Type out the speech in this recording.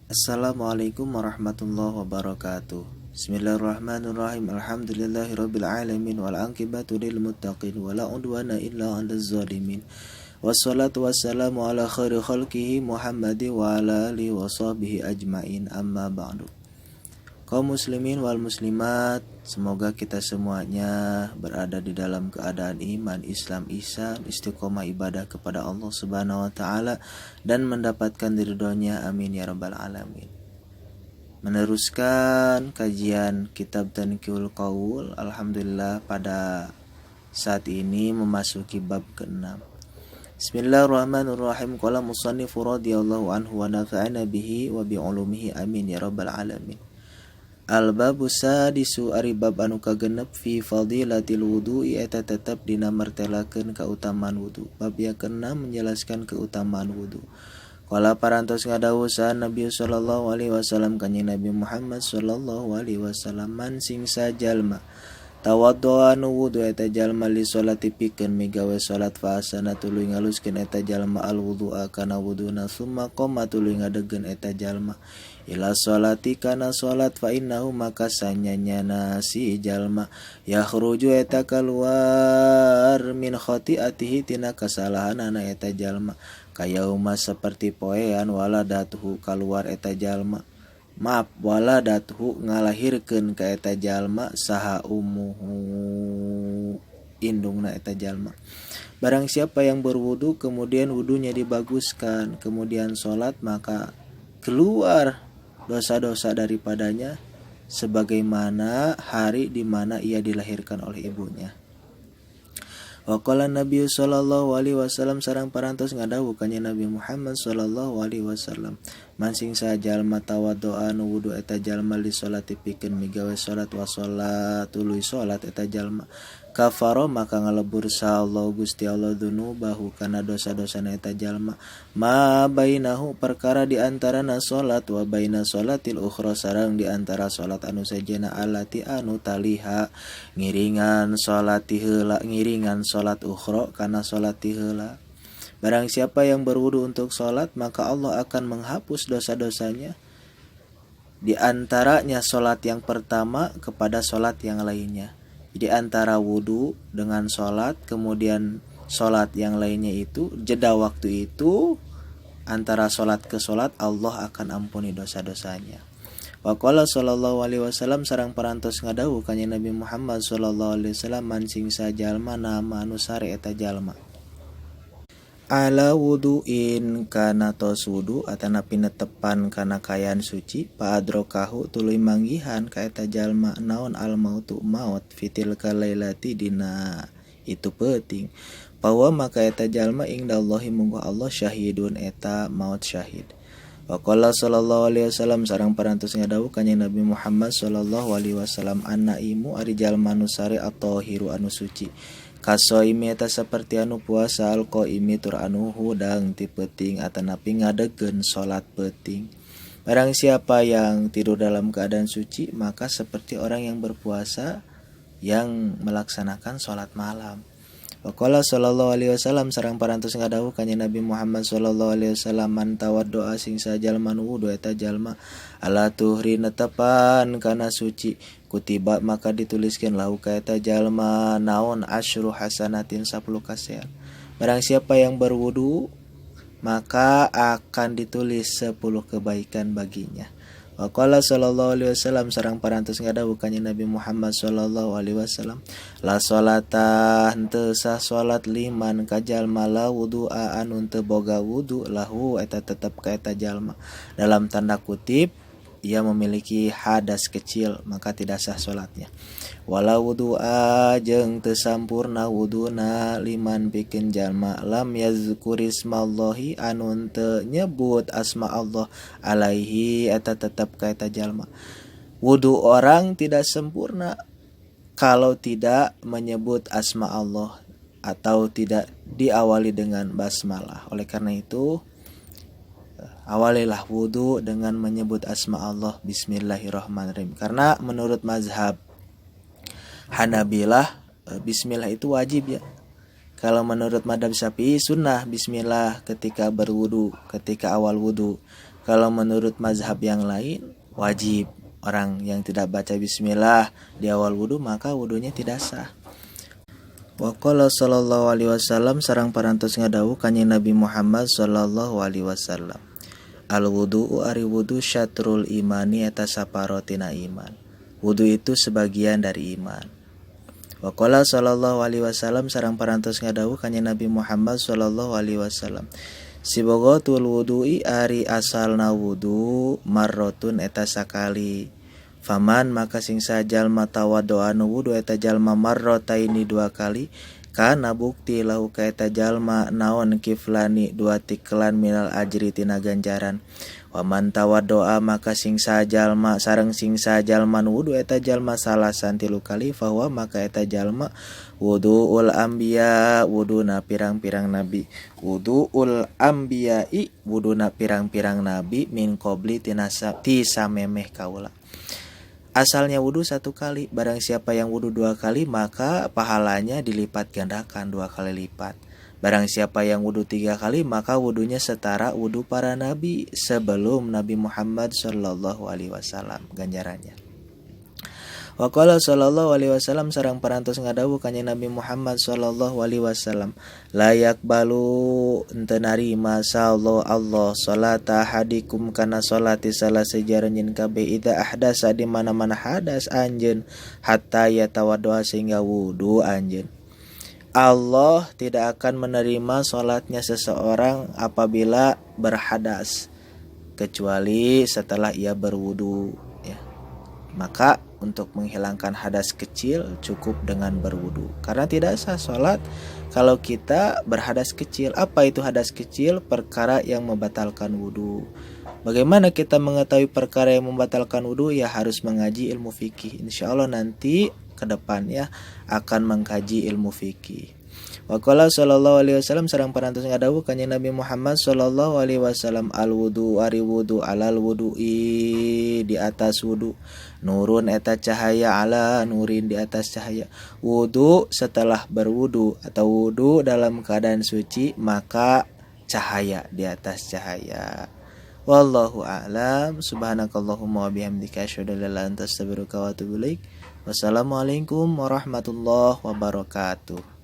Assalamualaikum warahmatullahi wabarakatuh. Bismillahirrahmanirrahim. Alhamdulillahirabbil alamin wal aqibatu lil muttaqin wala udwana illa 'alal zalimin. Wassalatu wassalamu ala khairi khalqihi Muhammadin wa ala alihi wa sahbihi ajmain. Amma ba'du. Kaum muslimin wal muslimat, semoga kita semuanya berada di dalam keadaan iman, Islam, ihsan, istiqomah ibadah kepada Allah Subhanahu wa taala dan mendapatkan ridhonya, amin ya rabbal alamin. Meneruskan kajian kitab Tanqiul Qaul, alhamdulillah pada saat ini memasuki bab ke-6. Bismillahirrahmanirrahim. Qala musannifu radhiyallahu anhu wa nafa'ana bihi wa bi ulumihi, amin ya rabbal alamin. Al-babu sadisu ari bab anu kagenep fi fadilatil wudu'i eta tetep dina martelakeun kautamaan wudu. Bab yang ke-6 menjelaskan keutamaan wudu. Qala parantos ngadawusan Nabi sallallahu alaihi wasallam kanjeng Nabi Muhammad sallallahu alaihi wasallam, man sing sajalma tawaddoa anu wudu eta jalma li salati pikeun migawe salat fa asana tuluy ngaluskeun eta jalma al wudu'a kana wuduna summa qoma tuluy ngadegkeun eta jalma ila sholati kana sholat fa innahu maka sanyanyana si jalma yakhruju eta keluar min khati'atihi tina kasalahanana eta jalma kayauma seperti poean waladatuhu keluar eta jalma waladatuhu ngalahirkeun ka eta jalma saha umuhu indungna eta jalma. Barang siapa yang berwudu kemudian wudunya dibaguskan kemudian sholat maka keluar dosa-dosa daripadanya sebagaimana hari di mana ia dilahirkan oleh ibunya. Wa qala Nabi sallallahu alaihi wasallam sareng parantos ngadawu kanjeng Nabi Muhammad sallallahu alaihi wasallam, man sing sajalma tawaddoa anu wudu eta jalma li sholati pikeun migawe salat wa sholat tuluy salat eta jalma kafaro maka ngalebur sa Allah Gusti Allah dzunubahu kana dosa-dosana eta jalma ma bainahu perkara di antarana salat wa baina salatil ukhra sareng di antara salat anu sajena alati anu taliha ngiringan salat ti heula ngiringan salat ukhra kana salat ti heula. Barang siapa yang berwudu untuk salat maka Allah akan menghapus dosa-dosanya di antaranya salat yang pertama kepada salat yang lainnya. Di antara wudu dengan sholat kemudian sholat yang lainnya itu jeda waktu itu antara sholat ke sholat Allah akan ampuni dosa-dosanya. Wa qala sallallahu alaihi wasallam sareng parantos ngadawu kanjeng Nabi Muhammad sallallahu alaihi wasallam, man sing sajalma nama anu sare eta jalma ala wuduin kana tos wudu atana pinetepan kana kayaan suci pa adrokahu tuluy manggihan ka eta jalma naon al mautu maut fitil kalailati dina itu penting bahwa maka eta jalma indallahi munggu Allah syahidun eta maut syahid. Wa qala sallallahu alaihi wasallam sareng parantos ngadawu kanjeng Nabi Muhammad sallallahu alaihi wasallam, annaimu ari jalma nu sare at-tahiru anu suci kasoimi eta seperti anu puasa alqaimi tur anu hudang ti peuting atanapi ngadegkeun salat peuting. Barang siapa yang tidur dalam keadaan suci maka seperti orang yang berpuasa yang melaksanakan salat malam. Wa qala sallallahu alaihi wasallam sareng parantos ngadawu kanjeng Nabi Muhammad sallallahu alaihi wasallam, man tawaddoa sing sajalma nu wudu eta jalma ala tuhri netepan kana suci kutiba maka dituliskeun lahu ka eta jalma naon asyru hasanatin 10 kasean. Barang siapa yang berwudu maka akan ditulis 10 kebaikan baginya. Wa qala sallallahu alaihi wasallam sareng parantos ngadawu kanjeng Nabi Muhammad sallallahu alaihi wasallam, la sholata henteu sah salat liman ka jalma la wudu'a anu teu boga wudu lahu eta tetep ka eta jalma dalam tanda kutip ia memiliki hadas kecil maka tidak sah salatnya. Wala wudu'a jeung teu sampurna wuduna liman pikeun jalma lam yazkurismallahi anu teu nyebut asma Allah alaihi eta tetep ka eta jalma. Wudu orang tidak sempurna kalau tidak menyebut asma Allah atau tidak diawali dengan basmalah. Oleh karena itu awalilah wudu dengan menyebut asma Allah bismillahirrahmanirrahim. Karena menurut mazhab Hanabilah bismillah itu wajib ya. Kalau menurut madhab Syafi'i sunnah bismillah ketika berwudu, ketika awal wudu. Kalau menurut mazhab yang lain wajib. Orang yang tidak baca bismillah di awal wudu maka wudunya tidak sah. Wa qala sallallahu alaihi wasallam sareng parantos ngadawu kanjeng Nabi Muhammad sallallahu alaihi wasallam. Al wudu'u ari wudu syatrul imani eta saparotina iman. Wudu itu sebagian dari iman. Wa qala sallallahu alaihi wasallam sareng parantos ngadawu kanjeng Nabi Muhammad sallallahu alaihi wasallam. Sibogotul wudu'i ari asalna wudu marrotun eta sakali. Faman maka sing sajalma tawaddo'anu wudu eta jalma marrotaini 2 kali kana bukti lahu ka eta jalma naon kiflani 2 tiklan minal ajri tina ganjaran. Waman tawaddo'a maka sing sajalma sareng sing sajalma wudu eta jalma salasan 3 kali fahuwa maka eta jalma wuduul anbiya wuduna pirang-pirang nabi. Wuduul anbiya'i wuduna pirang-pirang nabi min qabli tina samemeh kaula. Asalnya wudu 1 kali, barang siapa yang wudu 2 kali maka pahalanya dilipat gandakan 2 kali lipat. Barang siapa yang wudu 3 kali maka wudunya setara wudu para nabi sebelum Nabi Muhammad sallallahu alaihi wasallam ganjarannya. Wa qala sallallahu alaihi wasallam sareng parantos ngadawu kanjeng Nabi Muhammad sallallahu alaihi wasallam la yaqbalu henteu narima sallallahu Allah salata hadikum kana salati salah sejaranjeun kabeh ida ahdasa di mana-mana hadas anjeun hatta yatawaddoa sehingga wudu anjeun. Allah tidak akan menerima salatnya seseorang apabila berhadas kecuali setelah ia berwudu ya. Maka untuk menghilangkan hadas kecil cukup dengan berwudu. Karena tidak sah sholat kalau kita berhadas kecil. Apa itu hadas kecil? Perkara yang membatalkan wudu. Bagaimana kita mengetahui perkara yang membatalkan wudu? Ya harus mengaji ilmu fikih. Insya Allah nanti ke depan ya akan mengkaji ilmu fikih. Wa qala sallallahu alaihi wasallam sareng parantos ngadawu kanjeng Nabi Muhammad sallallahu alaihi wasallam al wudu ari wudu alal wudu'i di atas wudu nurun eta cahaya ala nurin di atas cahaya. Wudu setelah berwudu atau wudu dalam keadaan suci maka cahaya di atas cahaya. Wallahu a'lam. Subhanakallahumma wa bihamdika asyhadu an la ilaha illa anta astaghfiruka wa atubu ilaik. Wassalamualaikum warahmatullahi wabarakatuh.